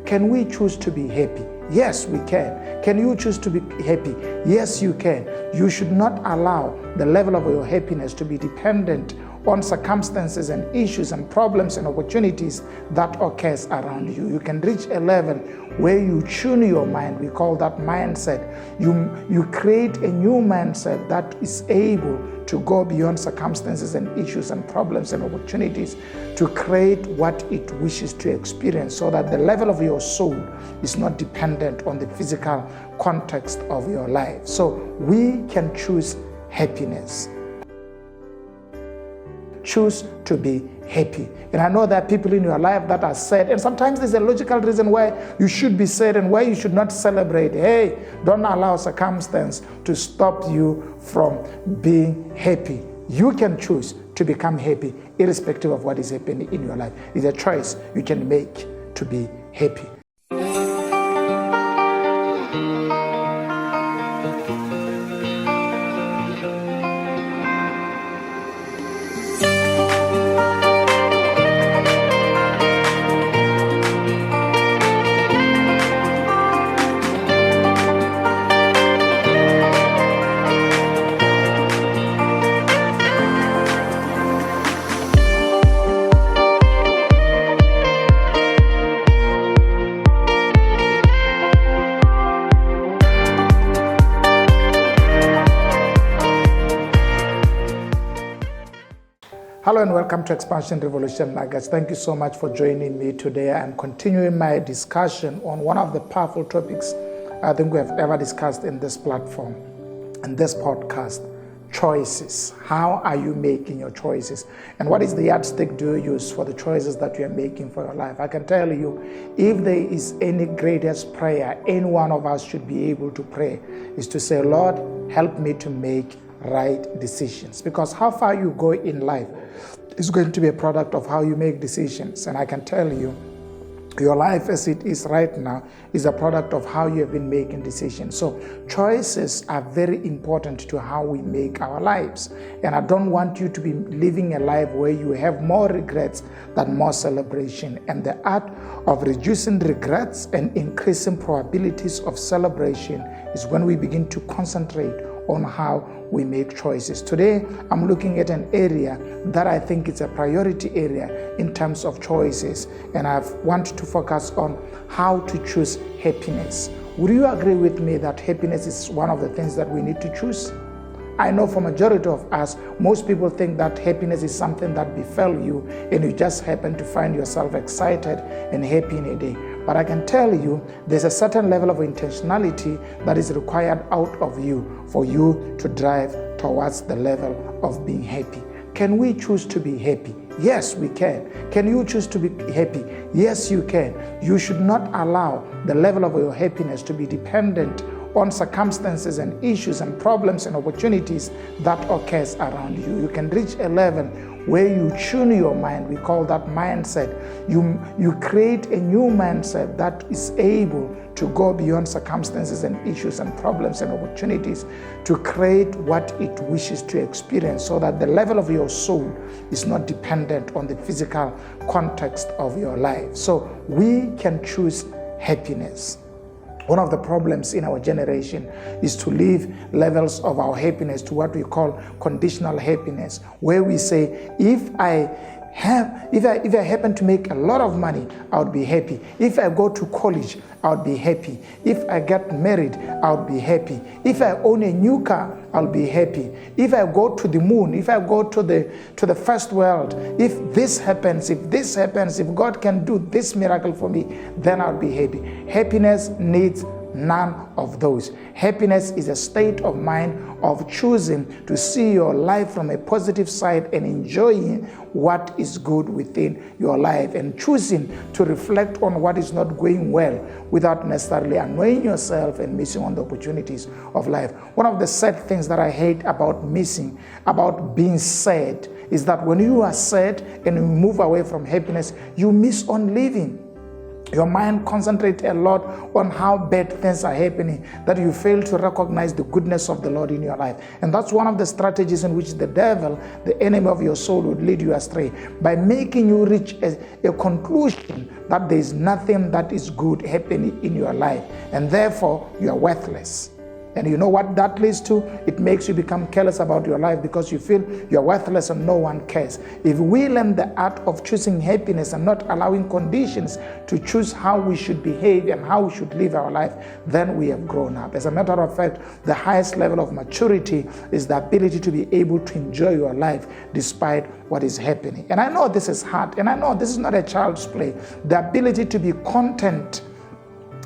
Can we choose to be happy? Yes, we can. Can you choose to be happy? Yes, you can. You should not allow the level of your happiness to be dependent on circumstances and issues and problems and opportunities that occurs around you. You can reach a level where you tune your mind. We call that mindset. You create a new mindset that is able to go beyond circumstances and issues and problems and opportunities to create what it wishes to experience, so that the level of your soul is not dependent on the physical context of your life. So we can choose happiness. Choose to be happy. And I know there are people in your life that are sad, and sometimes there's a logical reason why you should be sad and why you should not celebrate. Hey, don't allow circumstance to stop you from being happy. You can choose to become happy irrespective of what is happening in your life. It's a choice you can make to be happy. Hello and welcome to Expansion Revolution Nuggets. Thank you so much for joining me today. I'm continuing my discussion on one of the powerful topics I think we have ever discussed in this platform, in this podcast: choices. How are you making your choices? And what is the yardstick do you use for the choices that you are making for your life? I can tell you, if there is any greatest prayer any one of us should be able to pray, is to say, Lord, help me to make right decisions. Because how far you go in life is going to be a product of how you make decisions. And I can tell you, your life as it is right now is a product of how you have been making decisions. So choices are very important to how we make our lives. And I don't want you to be living a life where you have more regrets than more celebration. And the art of reducing regrets and increasing probabilities of celebration is when we begin to concentrate on how we make choices. Today, I'm looking at an area that I think is a priority area in terms of choices, and I want to focus on how to choose happiness. Would you agree with me that happiness is one of the things that we need to choose? I know for majority of us, most people think that happiness is something that befell you and you just happen to find yourself excited and happy in a day. But I can tell you, there's a certain level of intentionality that is required out of you for you to drive towards the level of being happy. Can we choose to be happy? Yes, we can. Can you choose to be happy? Yes, you can. You should not allow the level of your happiness to be dependent on circumstances and issues and problems and opportunities that occurs around you. You can reach a level where you tune your mind. We call that mindset. You create a new mindset that is able to go beyond circumstances and issues and problems and opportunities to create what it wishes to experience, so that the level of your soul is not dependent on the physical context of your life. So we can choose happiness. One of the problems in our generation is to leave levels of our happiness to what we call conditional happiness, where we say, if I happen to make a lot of money, I would be happy. If I go to college, I would be happy. If I get married, I would be happy. If I own a new car, I'll be happy. If I go to the moon, if I go to the first world, if this happens, if God can do this miracle for me, then I'll be happy. Happiness needs none of those. Happiness is a state of mind of choosing to see your life from a positive side and enjoying what is good within your life, and choosing to reflect on what is not going well without necessarily annoying yourself and missing on the opportunities of life. One of the sad things that I hate about being sad is that when you are sad and you move away from happiness, you miss on living. Your mind concentrates a lot on how bad things are happening, that you fail to recognize the goodness of the Lord in your life. And that's one of the strategies in which the devil, the enemy of your soul, would lead you astray, by making you reach a conclusion that there is nothing that is good happening in your life, and therefore you are worthless. And you know what that leads to? It makes you become careless about your life because you feel you're worthless and no one cares. If we learn the art of choosing happiness and not allowing conditions to choose how we should behave and how we should live our life, then we have grown up. As a matter of fact, the highest level of maturity is the ability to be able to enjoy your life despite what is happening. And I know this is hard, and I know this is not a child's play. The ability to be content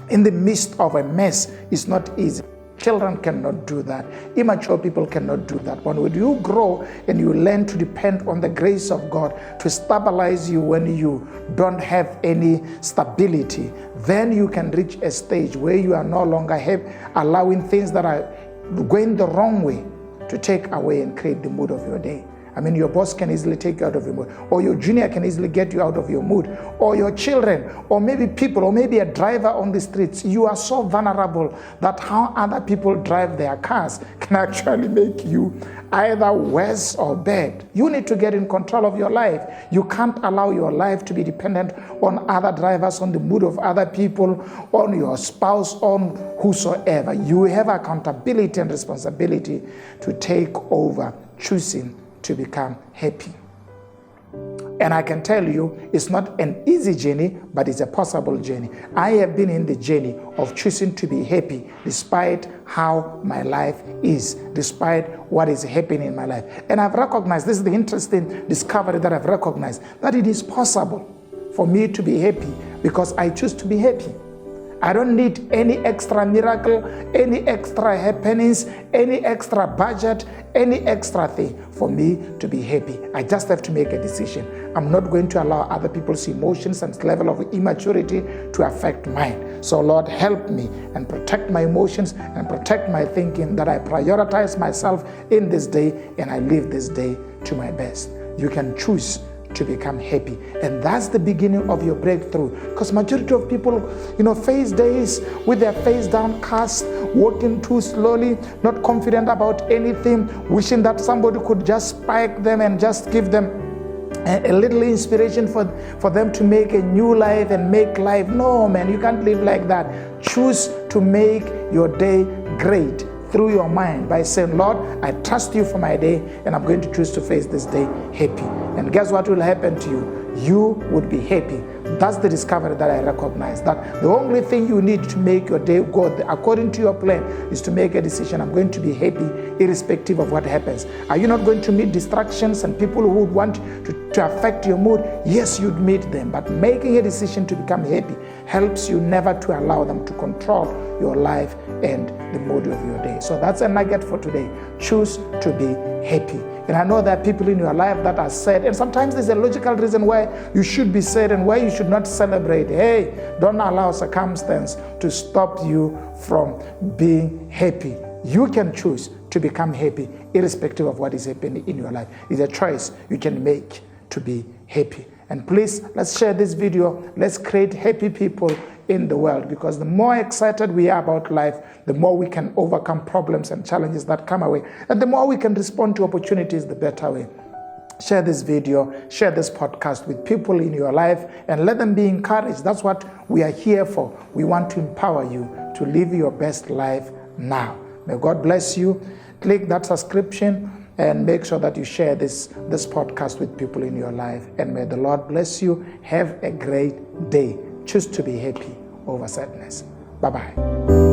in the midst of a mess is not easy. Children cannot do that. Immature people cannot do that. But when you grow and you learn to depend on the grace of God to stabilize you when you don't have any stability, then you can reach a stage where you are no longer allowing things that are going the wrong way to take away and create the mood of your day. I mean, your boss can easily take you out of your mood, or your junior can easily get you out of your mood, or your children, or maybe people, or maybe a driver on the streets. You are so vulnerable that how other people drive their cars can actually make you either worse or bad. You need to get in control of your life. You can't allow your life to be dependent on other drivers, on the mood of other people, on your spouse, on whosoever. You have accountability and responsibility to take over choosing to become happy. And I can tell you, it's not an easy journey, but it's a possible journey. I have been in the journey of choosing to be happy despite how my life is, despite what is happening in my life. And I've recognized, this is the interesting discovery that I've recognized, that it is possible for me to be happy because I choose to be happy. I don't need any extra miracle, any extra happenings, any extra budget, any extra thing for me to be happy. I just have to make a decision. I'm not going to allow other people's emotions and level of immaturity to affect mine. So Lord, help me and protect my emotions and protect my thinking, that I prioritize myself in this day and I live this day to my best. You can choose to become happy, and that's the beginning of your breakthrough, because majority of people face days with their face downcast, walking too slowly, not confident about anything, wishing that somebody could just spike them and just give them a little inspiration for them to make a new life and make life. No, man, you can't live like that. Choose to make your day great through your mind by saying, Lord, I trust you for my day, and I'm going to choose to face this day happy. And guess what will happen to you? You would be happy. That's the discovery that I recognize, that the only thing you need to make your day go according to your plan is to make a decision. I'm going to be happy irrespective of what happens. Are you not going to meet distractions and people who would want to affect your mood? Yes, you'd meet them, but making a decision to become happy helps you never to allow them to control your life and the mood of your day. So that's a nugget for today. Choose to be happy. And I know there are people in your life that are sad, and sometimes there's a logical reason why you should be sad and why you should not celebrate. Hey, don't allow circumstance to stop you from being happy. You can choose to become happy irrespective of what is happening in your life. It's a choice you can make to be happy. And please, let's share this video. Let's create happy people in the world, because the more excited we are about life, the more we can overcome problems and challenges that come our way, and the more we can respond to opportunities the better way. Share this video, share this podcast with people in your life, and let them be encouraged. That's what we are here for. We want to empower you to live your best life now. May God bless you. Click that subscription and make sure that you share this podcast with people in your life. And may the Lord bless you. Have a great day. Choose to be happy over sadness. Bye-bye.